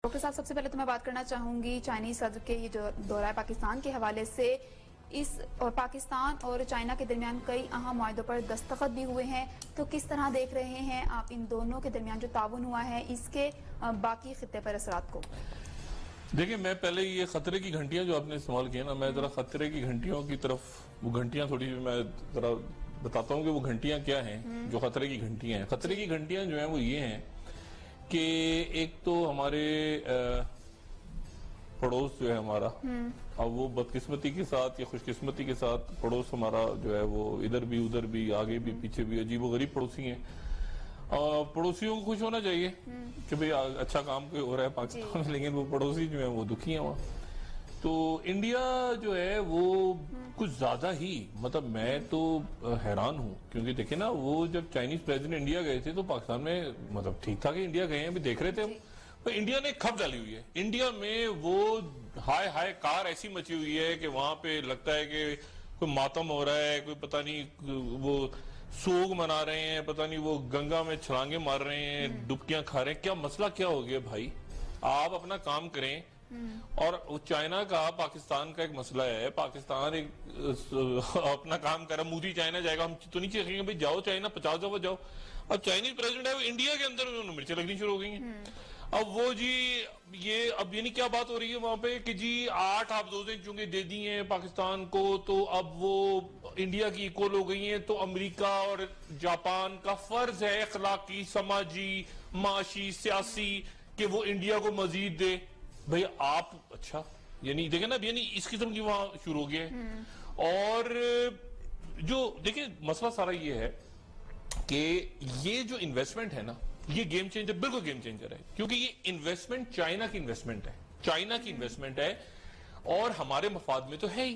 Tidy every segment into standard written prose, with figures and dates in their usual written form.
Doctor صاحب، سب سے پہلے تو میں بات کرنا چاہوں گی چائنیز صدر کے یہ جو دورہ پاکستان کے حوالے سے اور پاکستان اور چائنا کے درمیان کئی اہم معاہدوں پر دستخط بھی ہوئے ہیں، تو کس طرح دیکھ رہے ہیں آپ ان دونوں کے درمیان جو تعاون ہوا ہے اس کے باقی خطے پر اثرات کو؟ دیکھیں، میں پہلے یہ خطرے کی گھنٹیاں جو آپ نے استعمال کی نا، میں ذرا خطرے کی گھنٹیوں کی طرف، وہ گھنٹیاں تھوڑی میں ذرا بتاتا ہوں کہ وہ گھنٹیاں کیا ہیں جو خطرے کی گھنٹیاں ہیں۔ خطرے کی گھنٹیاں جو ہیں وہ یہ ہیں کہ ایک تو ہمارے پڑوس جو ہے ہمارا، اب وہ بدقسمتی کے ساتھ یا خوش قسمتی کے ساتھ پڑوس ہمارا جو ہے وہ ادھر بھی ادھر بھی آگے بھی پیچھے بھی عجیب و غریب پڑوسی ہیں۔ پڑوسیوں کو خوش ہونا چاہیے کہ بھئی اچھا کام کوئی ہو رہا ہے پاکستان میں، لیکن وہ پڑوسی جو ہیں وہ دکھی ہیں وہاں۔ تو انڈیا جو ہے وہ کچھ زیادہ ہی، مطلب میں تو حیران ہوں، کیونکہ دیکھیں نا، وہ جب چائنیز پریزیڈنٹ انڈیا گئے تھے تو پاکستان میں مطلب ٹھیک تھا کہ انڈیا گئے ہیں، بھی دیکھ رہے تھے ہم، انڈیا نے کھپ ڈالی ہوئی ہے۔ انڈیا میں وہ ہائے کار ایسی مچی ہوئی ہے کہ وہاں پہ لگتا ہے کہ کوئی ماتم ہو رہا ہے، کوئی پتہ نہیں وہ سوگ منا رہے ہیں، پتہ نہیں وہ گنگا میں چھلانگیں مار رہے ہیں، ڈبکیاں کھا رہے ہیں۔ کیا مسئلہ کیا ہو گیا بھائی؟ آپ اپنا کام کریں۔ اور چائنا کا پاکستان کا ایک مسئلہ ہے، پاکستان اپنا کام کر رہا، مودی چائنا جائے گا، ہم تو نہیں چاہیں گے بھئی جاؤ چائنا 50 دفعہ جاؤ۔ اب چائنیز پریزیڈنٹ ہے وہ انڈیا کے اندر انہوں نے مرچیں لگنی شروع ہو گئی ہیں۔ اب وہ جی یہ اب یعنی کیا بات ہو رہی ہے وہاں پہ کہ جی 8 آبدوزیں چونکہ دے دی ہیں پاکستان کو، تو اب وہ انڈیا کی ایکول ہو گئی ہیں، تو امریکہ اور جاپان کا فرض ہے اخلاقی، سماجی، معاشی، سیاسی کہ وہ انڈیا کو مزید دے۔ بھئی آپ اچھا یعنی دیکھیں نا، یعنی اس قسم کی وہاں شروع ہو گیا ہے۔ اور جو دیکھیں مسئلہ سارا یہ ہے کہ یہ جو انویسٹمنٹ ہے نا، یہ گیم چینجر، بالکل گیم چینجر ہے، کیونکہ یہ انویسٹمنٹ چائنا کی انویسٹمنٹ ہے، چائنا کی انویسٹمنٹ ہے، اور ہمارے مفاد میں تو ہے ہی،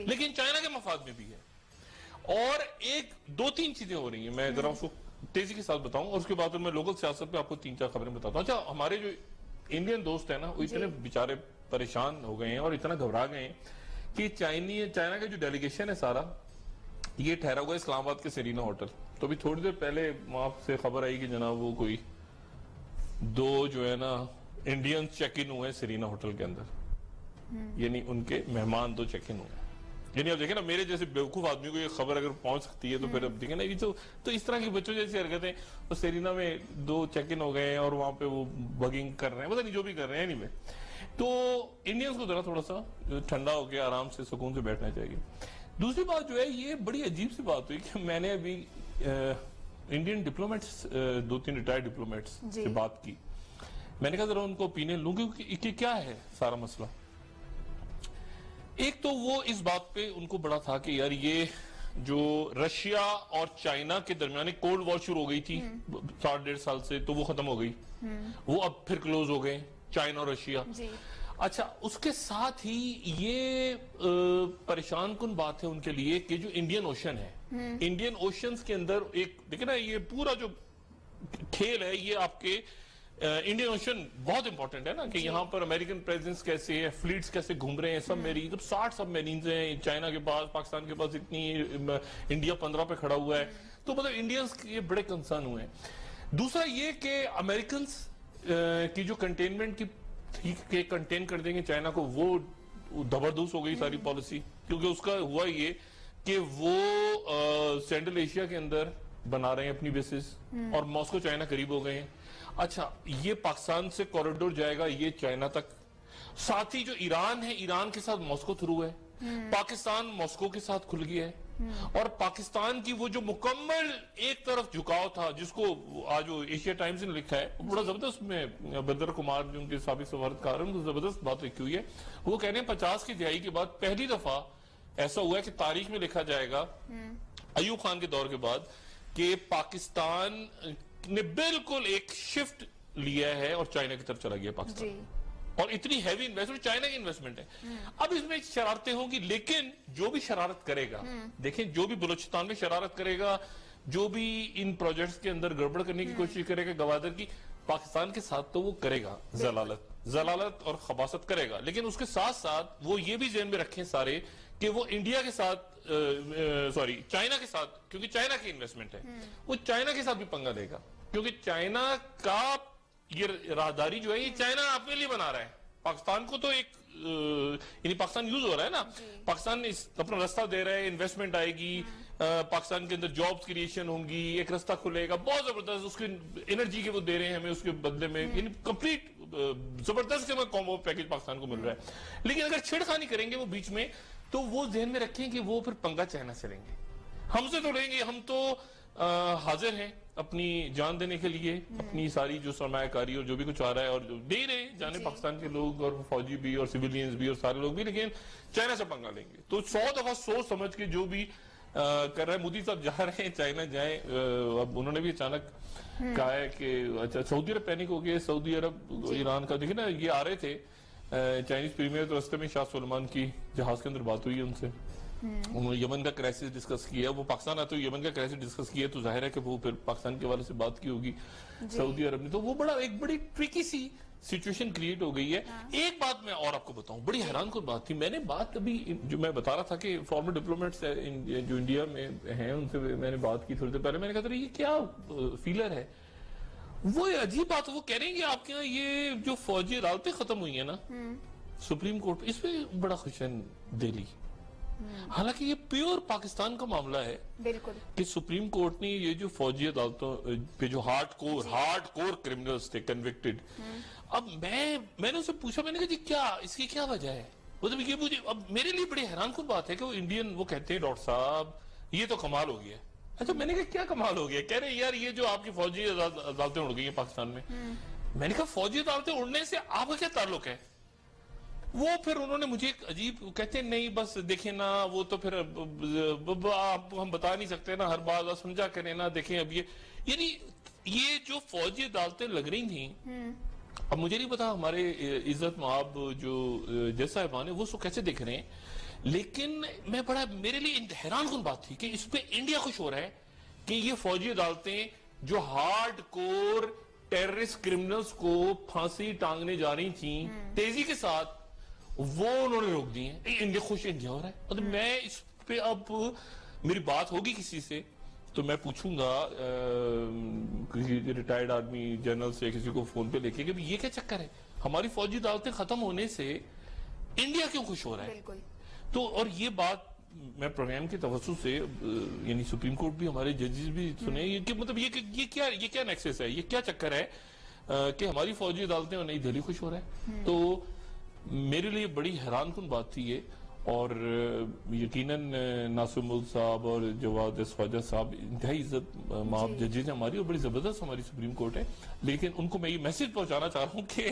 لیکن چائنا کے مفاد میں بھی ہے۔ اور ایک دو تین چیزیں ہو رہی ہیں، میں ذرا اس کو تیزی کے ساتھ بتاؤں، اور اس کے بعد میں لوکل سیاست پہ آپ کو 3-4 خبریں بتاتا ہوں۔ اچھا، ہمارے جو انڈین دوست ہیں نا، وہ اتنے بیچارے پریشان ہو گئے ہیں اور اتنا گھبرا گئے ہیں کہ چائنا کا جو ڈیلیگیشن ہے سارا، یہ ٹھہرا ہوا ہے اسلام آباد کے سرینا ہوٹل۔ تو ابھی تھوڑی دیر پہلے وہاں سے خبر آئی کہ جناب وہ کوئی 2 جو ہے نا انڈینز چیک ان ہوئے سرینا ہوٹل کے اندر، یعنی ان کے مہمان 2 چیک ان ہوئے۔ یعنی اب دیکھیں نا، میرے جیسے بیوقوف آدمی کو یہ خبر اگر پہنچ سکتی ہے تو پھر اب دیکھیں نا، یہ تو اس طرح کی بچوں جیسی حرکتیں، وہ سرینا میں 2 چیک ان ہو گئے ہیں اور وہاں پہ وہ بگنگ کر رہے ہیں، پتہ نہیں جو بھی کر رہے ہیں۔ نہیں میں تو انڈینز کو ذرا تھوڑا سا ٹھنڈا ہو کے آرام سے سکون سے بیٹھنا چاہیے۔ دوسری بات جو ہے، یہ بڑی عجیب سی بات ہوئی کہ میں نے ابھی انڈین ڈپلومیٹس 2-3 ریٹائرڈ ڈپلومیٹس سے بات کی، میں نے کہا ذرا ان کو اوپینین لوں کہ کیا ہے سارا مسئلہ۔ ایک تو وہ اس بات پہ ان کو بڑا تھا کہ یار یہ جو رشیا اور چائنا کے درمیان ایک کولڈ وار شروع ہو گئی تھی 1.5 سال سے، تو وہ ختم ہو گئی، وہ اب پھر کلوز ہو گئے، چائنا اور رشیا۔ اچھا، اس کے ساتھ ہی یہ پریشان کن بات ہے ان کے لیے کہ جو انڈین اوشن ہے، انڈین اوشنز کے اندر ایک دیکھیں نا، یہ پورا جو کھیل ہے یہ آپ کے انڈین اوشن بہت امپورٹنٹ ہے نا، کہ یہاں پر امریکن پریزنس کیسے ہے، فلیٹس کیسے گھوم رہے ہیں، سب میری 60 سب میرینز ہیں چائنا کے پاس، پاکستان کے پاس اتنی، انڈیا 15 پہ کھڑا ہوا ہے، تو مطلب انڈینز کے بڑے کنسرن ہوئے ہیں۔ دوسرا یہ کہ امریکنز کی جو کنٹینمنٹ کی کنٹین کر دیں گے چائنا کو، وہ زبردست ہو گئی ساری پالیسی، کیونکہ اس کا ہوا یہ کہ وہ سینٹرل ایشیا کے اندر بنا رہے ہیں اپنی بیسز، اور ماسکو چائنا قریب ہو گئے ہیں۔ اچھا، یہ پاکستان سے کوریڈور جائے گا یہ چائنا تک، ساتھ ہی جو ایران ہے، ایران کے ساتھ ماسکو تھرو ہے، پاکستان ماسکو کے ساتھ کھل گیا ہے، اور پاکستان کی وہ جو مکمل ایک طرف جھکاؤ تھا، جس کو آج وہ ایشیا ٹائمز نے لکھا ہے، بڑا زبردست، میں بدر کمار جو ان کے سابق سفارتکار ہیں، ان کو زبردست بات لکھی ہوئی ہے، وہ کہہ رہے ہیں 50 کی دہائی کے بعد پہلی دفعہ ایسا ہوا ہے کہ تاریخ میں لکھا جائے گا ایوب خان کے دور کے بعد کہ پاکستان نے بالکل ایک شفٹ لیا ہے اور چائنا کی طرف چلا گیا پاکستان، اور اتنی ہیوی انویسٹمنٹ چائنا کی انویسٹمنٹ ہے۔ اب اس میں شرارتیں ہوں گی، لیکن جو بھی شرارت کرے گا، دیکھیں جو بھی بلوچستان میں شرارت کرے گا، جو بھی ان پروجیکٹس کے اندر گڑبڑ کرنے کی کوشش کرے گا گوادر کی، پاکستان کے ساتھ تو وہ کرے گا ضلالت اور خباثت کرے گا، لیکن اس کے ساتھ ساتھ وہ یہ بھی ذہن میں رکھیں سارے کہ وہ انڈیا کے ساتھ چائنا کے ساتھ، کیونکہ چائنا کی انویسٹمنٹ ہے، وہ چائنا کے ساتھ بھی پنگا دے گا، کیونکہ چائنا کا یہ راہداری جو ہے یہ چائنا اپنے لیے بنا رہا ہے. پاکستان کو تو ایک یعنی پاکستان یوز ہو رہا ہے نا, پاکستان اپنا راستہ دے رہا ہے, انویسٹمنٹ آئے گی, پاکستان کے اندر جابز کریشن ہوں گی, ایک راستہ کھلے گا بہت زبردست, اس کی انرجی کے وہ دے رہے ہیں ہمیں اس کے بدلے میں, یعنی کمپلیٹ زبردست کومبو پیکج پاکستان کو مل رہا ہے. لیکن اگر چھیڑخانی کریں گے وہ بیچ میں, تو وہ ذہن میں رکھیں کہ وہ پھر پنگا چائنا سے لیں گے, ہم سے تو لیں گے, ہم تو حاضر ہیں اپنی جان دینے کے لیے, اپنی ساری جو سرمایہ کاری اور جو بھی کچھ آ رہا ہے, اور دے رہے ہیں جانے پاکستان کے لوگ اور فوجی بھی اور سیویلینز بھی اور سارے لوگ بھی, لیکن چائنا سے پنگا لیں گے. تو 100 دفعہ سوچ سمجھ کے جو بھی کر رہے ہیں. مودی صاحب جا رہے ہیں چائنا, جائیں. اب انہوں نے بھی اچانک کہا ہے کہ اچھا سعودی عرب پینک ہو گئے, سعودی عرب ایران کا, دیکھیں نا یہ آ رہے تھے چائنیز پریمیئر, تو راستے میں شاہ سلمان کی جہاز کے اندر بات ہوئی ہے ان سے, انہوں نے یمن کا کرائسس ڈسکس کیا. وہ پاکستان آتے ہوئے یمن کا کرائسس ڈسکس کیا, تو ظاہر ہے کہ وہ پھر پاکستان کے والے سے بات کی ہوگی سعودی عرب نے. تو وہ ایک بڑی ٹرکی سی سچویشن کریٹ ہو گئی ہے. ایک بات میں اور آپ کو بتاؤں, بڑی حیران کن بات تھی, میں نے بات ابھی جو میں بتا رہا تھا کہ فارمر ڈپلومیٹس جو انڈیا میں ہیں ان سے میں نے بات کی تھوڑی دیر پہلے, میں نے کہا تھا یہ کیا فیلر ہے, وہ عجیب بات, وہ کہہ رہے ہیں کہ آپ کے یہاں یہ جو فوجی عدالتیں ختم ہوئی ہیں نا سپریم کورٹ, اس پہ بڑا خوش ہے دہلی. حالانکہ یہ پیور پاکستان کا معاملہ ہے کہ سپریم کورٹ نے یہ جو فوجی عدالتوں پہ جو ہارڈ کور کرمنلز تھے کنوکٹڈ, اب میں نے اسے پوچھا, میں نے کہا جی کیا اس کی کیا وجہ ہے, مطلب یہ مجھے اب میرے لیے بڑی حیران کن بات ہے کہ وہ انڈین وہ کہتے ہیں ڈاکٹر صاحب یہ تو کمال ہو گیا. اچھا میں نے کہا کیا کمال ہو گیا, کہہ رہے یار یہ جو آپ کی فوجی عدالتیں اڑ گئی ہیں پاکستان میں نے کہا فوجی عدالتیں اڑنے سے آپ کا کیا تعلق ہے. وہ پھر انہوں نے مجھے ایک عجیب کہتے ہیں نہیں بس دیکھیں نا, وہ تو پھر ہم بتا نہیں سکتے نا, ہر بات سمجھا کریں نا, دیکھیں اب یہ یعنی یہ جو فوجی عدالتیں لگ رہی تھیں, اب مجھے نہیں پتا ہمارے عزت مآب جو جج صاحبان ہیں وہ اس کو کیسے دیکھ رہے ہیں, لیکن میں بڑا میرے لیے حیران کن بات تھی کہ اس پہ انڈیا خوش ہو رہا ہے کہ یہ فوجی عدالتیں جو ہارڈ کور ٹیررسٹ کرمنلز کو پھانسی ٹانگنے جا رہی تھیں تیزی کے ساتھ, وہ انہوں نے روک دی ہیں. انڈیا خوش انڈیا ہو رہا ہے. مطلب میں اس پہ اب میری بات ہوگی کسی سے تو میں پوچھوں گا کسی ریٹائرڈ آرمی جنرل سے, کسی کو فون پہ لے کے کہ یہ کیا چکر ہے, ہماری فوجی عدالتیں ختم ہونے سے انڈیا کیوں خوش ہو رہا ہے. تو اور یہ بات میں پروگرام کے توسط سے یعنی سپریم کورٹ بھی ہمارے ججز بھی سنے کہ مطلب یہ کیا نیکسس ہے, یہ کیا چکر ہے کہ ہماری فوجی عدالتیں اور نئی دہلی خوش ہو رہا ہے. تو میرے لیے بڑی حیران کن بات تھی یہ, اور یقیناً ناصر ملک صاحب اور جواد خواجہ صاحب انتہائی عزت مآب ججز ہیں ہماری, اور بڑی زبردست ہماری سپریم کورٹ ہے, لیکن ان کو میں یہ میسج پہنچانا چاہ رہا ہوں کہ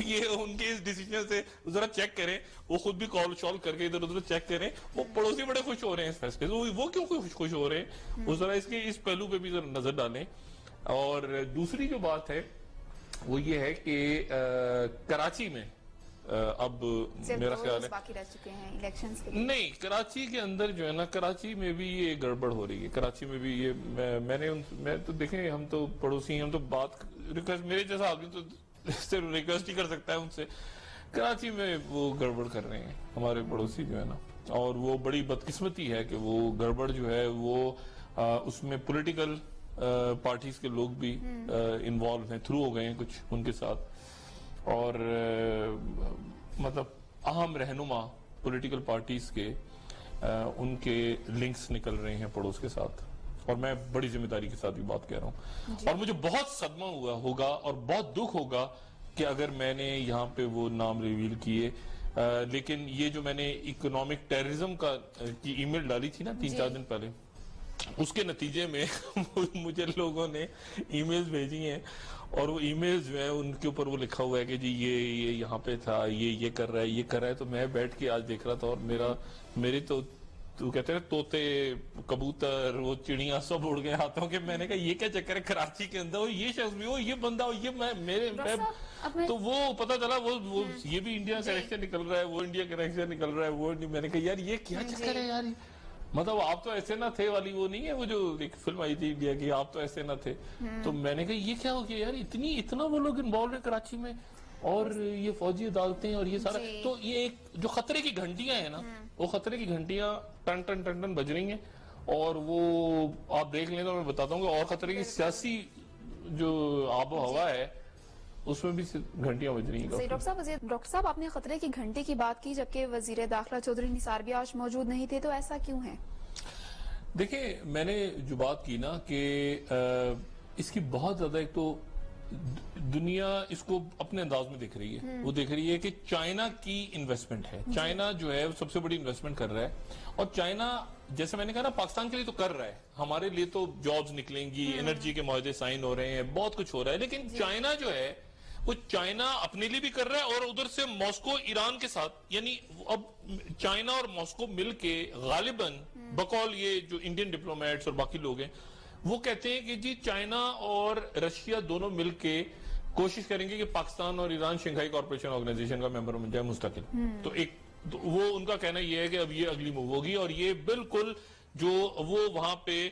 یہ ان کے اس ڈیسیجن سے ذرا چیک کریں, وہ خود بھی کال شال کر کے ادھر ادھر چیک کریں, وہ پڑوسی بڑے خوش ہو رہے ہیں اس فیصلے سے, وہ کیوں خوش ہو رہے ہیں, وہ ذرا اس کے اس پہلو پہ بھی ذرا نظر ڈالیں. اور دوسری جو بات ہے وہ یہ ہے کہ کراچی میں اب میرا خیال ہے نہیں, کراچی کے اندر جو ہے نا, کراچی میں بھی یہ گڑبڑ ہو رہی ہے. کراچی میں بھی یہ میں تو دیکھیں ہم تو پڑوسی ہیں, ہم تو بات ریکویسٹ میرے جیسا آدمی تو صرف ریکویسٹ ہی کر سکتا ہے ان سے. کراچی میں وہ گڑبڑ کر رہے ہیں ہمارے پڑوسی جو ہے نا, اور وہ بڑی بدقسمتی ہے کہ وہ گڑبڑ جو ہے وہ اس میں پولیٹیکل پارٹیز کے لوگ بھی انوالو ہیں, تھرو ہو گئے ہیں کچھ ان کے ساتھ, اور مطلب اہم رہنما پولیٹیکل پارٹیز کے ان کے لنکس نکل رہے ہیں پڑوس کے ساتھ, اور میں بڑی ذمہ داری کے ساتھ یہ بات کہہ رہا ہوں. اور مجھے بہت صدمہ ہوگا اور بہت دکھ ہوگا کہ اگر میں نے یہاں پہ وہ نام ریویل کیے, لیکن یہ جو میں نے اکنامک ٹیررزم کی ای میل ڈالی تھی نا 3-4 دن پہلے, اس کے نتیجے میں مجھے لوگوں نے ای میلز بھیجی ہیں, اور وہ ای میلز جو ہیں ان کے اوپر وہ لکھا ہوا ہے کہ جی یہ یہاں پہ تھا, یہ کر رہا ہے. تو میں بیٹھ کے آج دیکھ رہا تھا, اور میرے تو کہتے ہیں طوطے کبوتر وہ چڑیاں سب اڑ گئے ہاتھوں کے. میں نے کہا یہ کیا چکر ہے کراچی کے اندر, یہ شخص بھی ہو, یہ بندہ ہو, یہ میرے تو وہ پتا چلا وہ یہ بھی انڈیا کنیکشن نکل رہا ہے, وہ انڈیا کنیکشن نکل رہا ہے, وہ میں نے کہا یار یہ کیا چکر ہے یار, مطلب آپ تو ایسے نہ تھے والی وہ نہیں ہے, وہ جو ایک فلم آئی تھی انڈیا کی, آپ تو ایسے نہ تھے. تو میں نے کہا یہ کیا ہو گیا یار, اتنا وہ لوگ انوالو ہیں کراچی میں, اور یہ فوجی عدالتیں اور یہ سارا. تو یہ ایک جو خطرے کی گھنٹیاں ہیں نا, وہ خطرے کی گھنٹیاں ٹن ٹن ٹن ٹن بج رہی ہیں, اور وہ آپ دیکھ لیں تو میں بتاتا ہوں کہ اور خطرے کی سیاسی جو آب و ہوا ہے اس میں بھی گھنٹیاں بج رہی ہیں. ڈاکٹر صاحب آپ نے خطرے کی گھنٹی کی بات کی جبکہ وزیر داخلہ چودھری نثار بھی آج موجود نہیں تھے، تو ایسا کیوں ہے؟ دیکھیں میں نے جو بات کی نا کہ اس کی بہت زیادہ ایک تو دنیا اس کو اپنے انداز میں دیکھ رہی ہے. وہ دیکھ رہی ہے کہ چائنا کی انویسٹمنٹ ہے، چائنا جو ہے سب سے بڑی انویسٹمنٹ کر رہا ہے، اور چائنا جیسے میں نے کہا نا پاکستان کے لیے تو کر رہا ہے، ہمارے لیے تو جابز نکلیں گی، انرجی کے معاہدے سائن ہو رہے ہیں، بہت کچھ ہو رہا ہے، لیکن چائنا جو ہے وہ چائنا اپنے لیے بھی کر رہا ہے اور ادھر سے ماسکو ایران کے ساتھ، یعنی اب چائنا اور ماسکو مل کے غالباً بقول یہ جو انڈین ڈپلومیٹس اور باقی لوگ ہیں وہ کہتے ہیں کہ جی چائنا اور رشیا دونوں مل کے کوشش کریں گے کہ پاکستان اور ایران شنگھائی کارپوریشن آرگنائزیشن کا ممبر بن جائے مستقل. تو ایک وہ ان کا کہنا یہ ہے کہ اب یہ اگلی موو ہوگی، اور یہ بالکل جو وہ وہاں پہ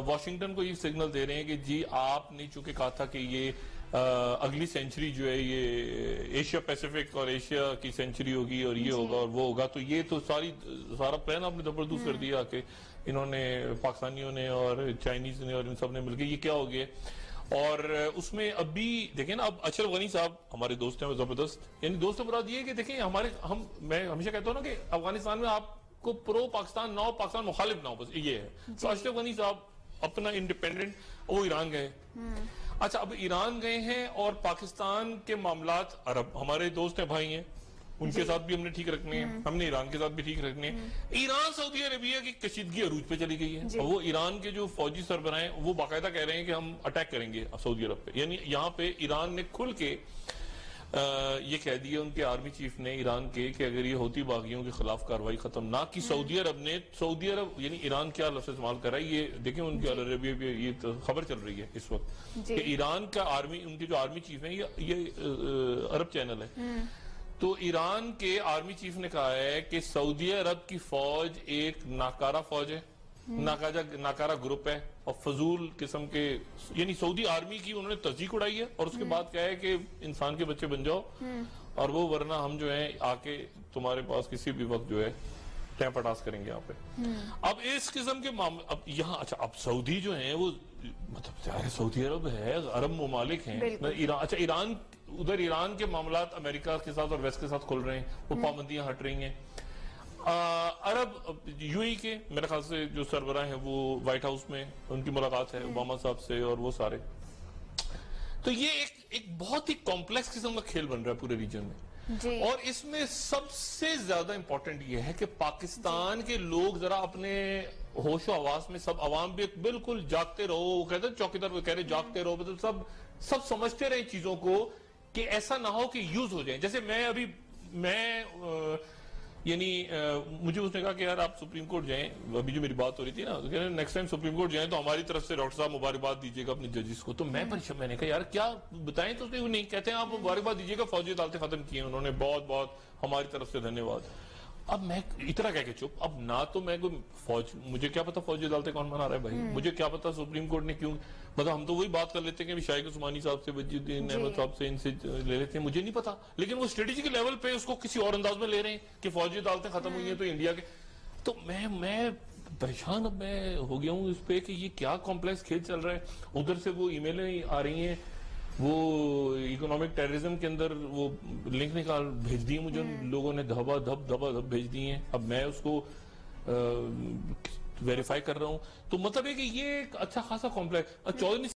واشنگٹن کو یہ سگنل دے رہے ہیں کہ جی آپ نے چونکہ کہا تھا کہ یہ اگلی سینچری جو ہے یہ ایشیا پیسیفک اور ایشیا کی سینچری ہوگی اور یہ ہوگا اور وہ ہوگا، تو یہ تو سارا پلان آپ نے زبردست کر دیا کہ انہوں نے پاکستانیوں نے اور چائنیز نے اور ان سب نے مل کے یہ کیا ہو گیا. اور اس میں ابھی دیکھیں نا، اب اشرف غنی صاحب ہمارے دوست ہیں زبردست، یعنی دوست مراد یہ ہے کہ دیکھیں میں ہمیشہ کہتا ہوں نا کہ افغانستان میں آپ کو پرو پاکستان نہ ہو، پاکستان مخالف نہ ہو، بس یہ ہے. تو اشرف غنی صاحب اپنا انڈیپینڈنٹ وہ ایران گئے. اچھا اب ایران گئے ہیں اور پاکستان کے معاملات عرب ہمارے دوست ہیں، بھائی ہیں، ان کے ساتھ بھی ہم نے ٹھیک رکھنے ہیں، ہم نے ایران کے ساتھ بھی ٹھیک رکھنے ہیں. ایران سعودی عربیہ کی کشیدگی عروج پہ چلی گئی ہے، اور وہ ایران کے جو فوجی سربراہ ہیں وہ باقاعدہ کہہ رہے ہیں کہ ہم اٹیک کریں گے سعودی عرب پہ. یعنی یہاں پہ ایران نے کھل کے یہ کہہ دیا ان کے آرمی چیف نے ایران کے کہ اگر یہ ہوتی باغیوں کے خلاف کاروائی ختم نہ کی سعودی عرب یعنی ایران کیا لفظ استعمال کر رہا ہے یہ دیکھیں، ان کے عربیہ پہ یہ خبر چل رہی ہے اس وقت کہ ایران کا آرمی، ان کے جو آرمی چیف ہیں، یہ عرب چینل ہے، تو ایران کے آرمی چیف نے کہا ہے کہ سعودی عرب کی فوج ایک ناکارہ فوج ہے، ناکارہ گروپ ہے، اور فضول قسم کے، یعنی سعودی آرمی کی انہوں نے تصدیق اڑائی ہے، اور اس کے بعد کہا ہے کہ انسان کے بچے بن جاؤ اور وہ ورنہ ہم جو ہیں آ کے تمہارے پاس کسی بھی وقت جو ہے ٹیم پٹاس کریں گے یہاں پہ. اب اس قسم کے اب یہاں اچھا اب سعودی جو ہیں وہ مطلب سعودی عرب ہے، عرب ممالک ہیں، اچھا ایران ادھر ایران کے معاملات امریکہ کے ساتھ اور ویسٹ کے ساتھ کھل رہے ہیں، وہ پابندیاں ہٹ رہی ہیں. عرب یو ای کے میرے خیال سے جو سربراہ ہیں وہ وائٹ ہاؤس میں ان کی ملاقات ہے اوباما صاحب سے اور وہ سارے. تو یہ ایک بہت ہی کمپلیکس قسم کا کھیل بن رہا ہے پورے ریجن میں، اور اس میں سب سے زیادہ امپورٹنٹ یہ ہے کہ پاکستان کے لوگ ذرا اپنے ہوش و حواس میں، سب عوام بھی بالکل جاگتے رہو. وہ کہتے ہیں چوکیدار وہ کہہ رہے جاگتے رہو، مطلب سب سمجھتے رہے چیزوں کو کہ ایسا نہ ہو کہ یوز ہو جائیں. جیسے میں یعنی مجھے اس نے کہا کہ یار آپ سپریم کورٹ جائیں، ابھی جو میری بات ہو رہی تھی نا، نیکسٹ ٹائم سپریم کورٹ جائیں تو ہماری طرف سے ڈاکٹر صاحب مبارکباد دیجیے گا اپنے ججز کو. تو میں نے کہا یار کیا بتائیں، تو اس نے نہیں کہتے ہیں آپ مبارکباد دیجیے گا، فوجی عدالتیں ختم کی ہیں انہوں نے، بہت بہت ہماری طرف سے دھنیہ واد. اب میں اتنا کہہ کے چپ، اب نہ تو میں کوئی مجھے کیا پتا فوجی عدالتیں کون بنا رہا ہے بھائی، مجھے کیا پتا سپریم کورٹ نے کیوں، مطلب ہم تو وہی بات کر لیتے ہیں کہ شائق عثمانی صاحب سے، وجی الدین احمد صاحب سے، ان سے لے لیتے ہیں، مجھے نہیں پتا. لیکن وہ اسٹریٹجی کے لیول پہ اس کو کسی اور انداز میں لے رہے ہیں کہ فوجی عدالتیں ختم ہوئی ہیں تو انڈیا کے. تو میں پریشان اب میں ہو گیا ہوں اس پہ کہ یہ کیا کمپلیکس کھیل چل رہا ہے. ادھر سے وہ ای میلیں آ رہی ہیں، وہ اکنامک ٹیررزم کے اندر وہ لنک نکال بھیج دی مجھے لوگوں نے، دھبا دھب بھیج دی ہیں. اب میں اس کو ویریفائی کر رہا ہوں. تو مطلب ہے کہ یہ ایک اچھا خاصا کمپلیکس. چودھری